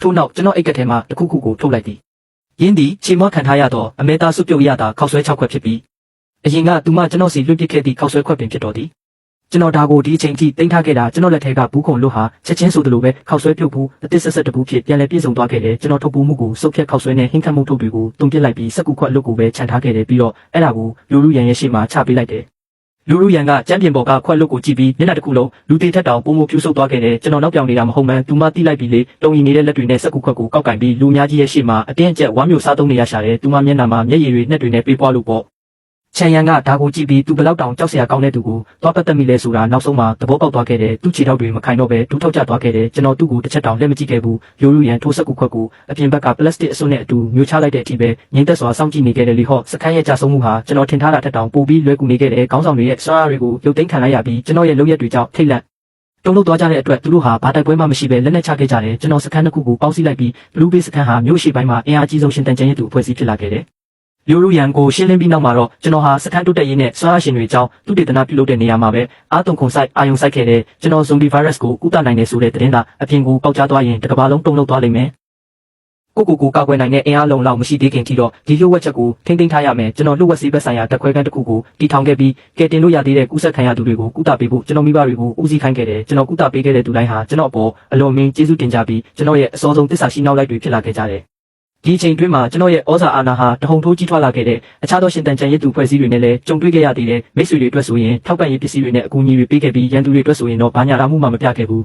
ထို့နောက်ကျွန်တော်အိတ်ကထဲမှာတစ်ခုခုကိုထုတ်လိုက်သည်ရင်းသည်ခြေမွားခံထားရသောအမဲသားစွပ်ပြုတ်ရတာခောက်ဆွဲ6ခွက်ဖြစ်ပြီးအရင်ကသူမကျွန်တော်စီလွတ်ပစ်ခဲ့သည့်ခောက်ဆွဲခွက်ပင်ဖြစ်တော်သည်ကျွန်တော်ဒါကိုဒီအချိန်ထိတင်ထားခဲ့တာကျွန်တော်လက်ထဲကဘူးခုံလို့ဟာချက်ချင်းဆိုသလိုပဲခောက်ဆွဲပြုတ်ဘူးအတစ်ဆက်ဆက်တဘူးဖြစ်ပြန်လဲပြည့်စုံသွားခဲ့တယ်ကျွန်တော်ထုတ်ပူးမှုကိုစုပ်ဖြတ်ခောက်ဆွဲနဲ့ဟင်းခတ်မှုထုတ်တွေကိုတုံပြစ်လိုက်ပြီးစက်ကူခွက်လွတ်ကိုပဲခြံထားခဲ့တယ်ပြီးတော့အဲ့ဒါကိုလူလူရန်ရဲ့ရှေ့မှာချပေးလိုက်တယ်လူလူရန်ကကြမ်းပြင်ပေါ်ကခွက်လွတ်ကိုကြည့်ပြီးမျက်နှာတစ်ခုလုံးလူသေးထက်တောင်ပုံမဖြူဆုပ်သွားခဲ့တယ်ကျွန်တော်နောက်ပြောင်နေတာမဟုတ်မှန်းသူမတိလိုက်ပြီးလေတုံရီနေတဲ့လက်တွေနဲ့စက်ကူခွက်ကိုကောက်ကင်ပြီးလူအများကြီးရဲ့ရှေ့မှာအတင်းအကျပ်ဝါမျိုးစားသုံးနေရရှာတယ်သူမမျက်နှာမှာမျက်ရည်တွေနဲ့တွေနဲ့ပေးပွားလို့ပေါ့ချန်ရန်ကဒါကိုကြည့်ပြီးသူဘလောက်တောင်ကြောက်စရာကောင်းတဲ့သူကိုသွားပတ်သက်မိလဲဆိုတာနောက်ဆုံးမှာသဘောပေါက်သွားခဲ့တယ်သူ့ခြေထောက်တွေမခိုင်တော့ပဲဒူးထောက်ကျသွားခဲ့တယ်ကျွန်တော်သူ့ကိုတစ်ချက်တောင်လက်မကြည့်ခဲ့ဘူးလူလူရန်ထိုးစက်ကူခွက်ကိုအပြင်ဘက်ကပလတ်စတစ်အစွန်းနဲ့အတူမျိုးချလိုက်တဲ့အထိပဲငိမ့်သက်စွာစောင့်ကြည့်နေခဲ့တယ်လေဟော့စခန်းရဲ့ကြာဆုံးမှုဟာကျွန်တော်ထင်ထားတာထက်တောင်ပိုပြီးလွယ်ကူနေခဲ့တယ်ခေါင်းဆောင်တွေရဲ့စွမ်းအားတွေကိုရုပ်သိမ်းခံလိုက်ရပြီးကျွန်တော်ရဲ့လုပ်ရက်တွေကြောင့်ထိတ်လန့်တုံ့လောက်သွားကြတဲ့အတွက်သူတို့ဟာဘာတိုက်ပွဲမှမရှိပဲလက်နက်ချခဲ့ကြတယ်ကျွန်တော်စခန်းတစ်ခုကိုပေါင်းစည်းလိုက်ပြီးဘလူးဘေးစခန်းဟာမြို့ရှိပိုင်းမှာအင်အားကြီးဆုံးရှင်တန်ကျန်ရဲ့သူအဖွဲ့အစည်းဖြစ်လာခဲ့တယ်လူလူရန်ကိုရှင်းလင်းပြီးနောက်မှာတော့ကျွန်တော်ဟာစခန်းတိုးတက်ရေးနဲ့စွမ်းအားရှင်တွေအကြောင်းသူတေသနာပြုလုပ်တဲ့နေရာမှာပဲအာတုံခုံဆိုင်အာယုံဆိုင်ခဲ့တဲ့ကျွန်တော်ဇွန်ဘီဗိုင်းရပ်စ်ကိုကုသနိုင်တယ်ဆိုတဲ့သတင်းသာအပြင်ကိုပေါက်ကြားသွားရင်တစ်ကမ္ဘာလုံးတုံ့လောက်သွားလိမ့်မယ်ကိုကောက်ကွယ်နိုင်တဲ့အင်အားလုံးလောက်မရှိသေးခင်ထိတော့ဒီလှုပ်ဝက်ချက်ကိုထိမ့်သိမ်းထားရမယ်ကျွန်တော်လှုပ်ဝက်စီးဘက်ဆိုင်ရာတက်ခွဲခန်းတစ်ခုကိုတီထောင်ခဲ့ပြီးကဲတင်လို့ရသေးတဲ့ကူးစက်ခံရသူတွေကိုကုသပေးဖို့ကျွန်တော်မိဘတွေကိုဦးစီးခိုင်းခဲ့တယ်ကျွန်တော်ကုသပေးခဲ့တဲ့သူတိုင်းဟာကျွန်တော်အပေါ်အလွန်မင်းကျေးဇူးတင်ကြပြီးကျွန်တော်ရဲ့အစောဆုံးသစ္စာရှိနောက်လိုက်တွေဖြစ်လာခဲ့ကြတယ်ဒီအချိန်တွင်းမှာကျွန်တော်ရဲ့ဩဇာအာဏာဟာတဟုန်ထိုးကြီးထွားလာခဲ့တဲ့အခြားသောရှင်တန်ကျန်ရည်သူဖွဲ့စည်းတွေနဲ့လည်းကြုံတွေ့ခဲ့ရသေးတယ်မိတ်ဆွေတွေအတွက်ဆိုရင်ထောက်ပံ့ရေးပစ္စည်းတွေနဲ့အကူအညီတွေပေးခဲ့ပြီးရန်သူတွေအတွက်ဆိုရင်တော့ဘာညာတာမှုမှမပြခဲ့ဘူး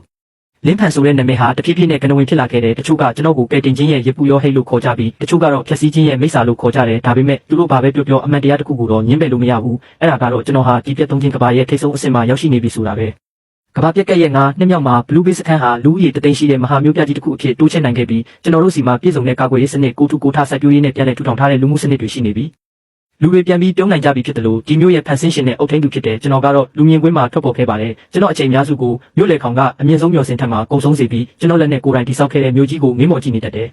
လင်းဖန်ဆိုတဲ့နာမည်ဟာတဖြည်းဖြည်းနဲ့ကနဝင်ဖြစ်လာခဲ့တယ်တချို့ကကျွန်တော်ကိုကဲတင်ချင်းရဲ့ရပူရောဟိတ်လို့ခေါ်ကြပြီးတချို့ကတော့ဖြက်စီးချင်းရဲ့မိစ္ဆာလို့ခေါ်ကြတယ်ဒါပေမဲ့သူတို့ဘာပဲပြောအမှန်တရားတစ်ခုကိုတော့ညှင်းပယ်လို့မရဘူးအဲ့ဒါကတော့ကျွန်တော်ဟာဒီပြက်သုံးချင်းကဘာရဲ့ထိတ်ဆုံးအဆင့်မှာရောက်ရှိနေပြီဆိုတာပဲကဘာပြက်ကရဲ့နှစ်မြောက်မှာဘလူးဘေးစခန်းဟာလူဦးရေတသိန်းရှိတဲ့မဟာမျိုးပြကြီးတစ်ခုအဖြစ်တိုးချဲ့နိုင်ခဲ့ပြီးကျွန်တော်တို့စီမှာပြည်စုံတဲ့ကာကွယ်ရေးစနစ်ကိုထူကိုထစိုက်ပျိုးရေးနဲ့ပြန်လည်ထူထောင်ထားတဲ့လူမှုစနစ်တွေရှိနေပြီလူတွေပြန်ပြီးပြုံးနိုင်ကြပြီဖြစ်တယ်လို့ဒီမျိုးရဲ့ဖန်ဆင်းရှင်နဲ့အုပ်ထိန်းသူဖြစ်တယ်ကျွန်တော်ကတော့လူမြင်ကွင်းမှာထွက်ပေါ်ခဲ့ပါတယ်ကျွန်တော်အချိန်များစုကိုမြို့လေခေါင်ကအမြင့်ဆုံးမျှော်စင်ထက်မှာကုံဆုံးစေပြီးကျွန်တော်လက်နဲ့ကိုယ်တိုင်တိစောက်ခဲ့တဲ့မြို့ကြီးကိုမင်းမော်ကြည့်နေတတ်တယ်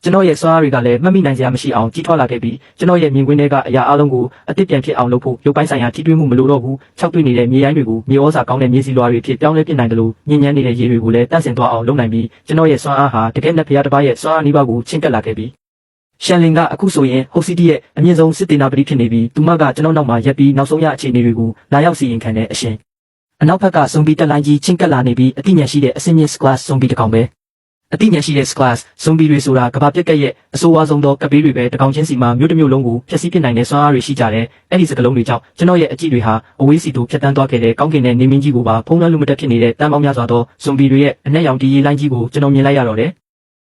ကျွန်တော်ရဲ့စွမ်းအားတွေကလည်းမှတ်မိနိုင်စရာမရှိအောင်ကြီးထွားလာခဲ့ပြီးကျွန်တော်ရဲ့မြင်ကွင်းတွေကအရာအလုံးကိုအသစ်ပြန်ဖြစ်အောင်လုပ်ဖို့ရုပ်ပိုင်းဆိုင်ရာထိတွေ့မှုမလိုတော့ဘူး၆တွေ့နေတဲ့မြေရိုင်းတွေကိုမြေဩဇာကောင်းတဲ့မြေစီလွာတွေဖြစ်ပြောင်းလဲပြနိုင်တယ်လို့ညဉ့်ညမ်းနေတဲ့ရေတွေကိုလည်းတန့်စင်သွားအောင်လုပ်နိုင်ပြီးကျွန်တော်ရဲ့စွမ်းအားဟာတကယ်နဲ့ဖျားတစ်ပါးရဲ့စွမ်းအားနှီးပါးကိုချင်းကပ်လာခဲ့ပြီးရှန်လင်ကအခုဆိုရင်ဟိုစီတီရဲ့အမြင့်ဆုံးစစ်တေနာပတိဖြစ်နေပြီးသူမကကျွန်တော်နောက်မှာရက်ပြီးနောက်ဆုံးရအခြေအနေတွေကိုလာရောက်စီရင်ခံတဲ့အရှင်အနောက်ဘက်ကဇွန်ဘီတက်လိုင်းကြီးချင်းကပ်လာနေပြီးအသိဉာဏ်ရှိတဲ့အစင်းမြင့်စကလတ်ဇွန်ဘီတစ်ကောင်ပဲအသိဉာဏ်ရှိတဲ့ class ဇွန်ဘီတွေဆိုတာကဘာပြက်ကရဲ့အဆိုးအဝါဆုံးသောကပ်ဘေးတွေပဲတကောင်ချင်းစီမှာမြို့တစ်မြို့လုံးကိုဖျက်ဆီးပစ်နိုင်တဲ့စွမ်းအားတွေရှိကြတယ်။အဲ့ဒီစကလုံးတွေကြောင့်ကျွန်တော်ရဲ့အကြည့်တွေဟာအဝေးစီတို့ဖြတ်တန်းသွားခဲ့တဲ့ကောင်းကင်နဲ့နေမင်းကြီးကိုပါဖုံးလွှမ်းလို့မတက်ဖြစ်နေတဲ့တန်ပေါင်းများစွာသောဇွန်ဘီတွေရဲ့အနက်ရောင်တီးရေးလိုင်းကြီးကိုကျွန်တော်မြင်လိုက်ရတော့တယ်။